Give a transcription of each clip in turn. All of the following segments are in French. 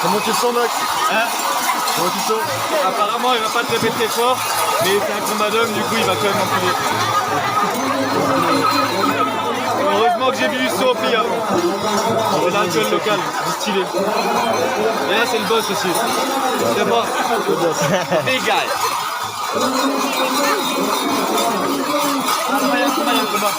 Comment tu te sens, Doc? Hein? Comment tu te sens? Apparemment, il va pas te répéter fort, mais c'est un combat d'homme, du coup, il va quand même enculer. Heureusement que j'ai bu du saut au prix avant. De l'alcool local, distillé. Et là, c'est le boss aussi. C'est bon. Le boss. Big guy. Combien le combat?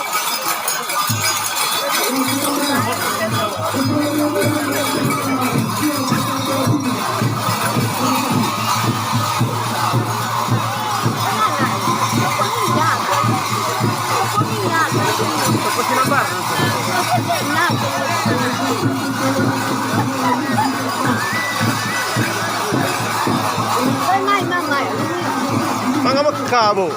Mangga cabo.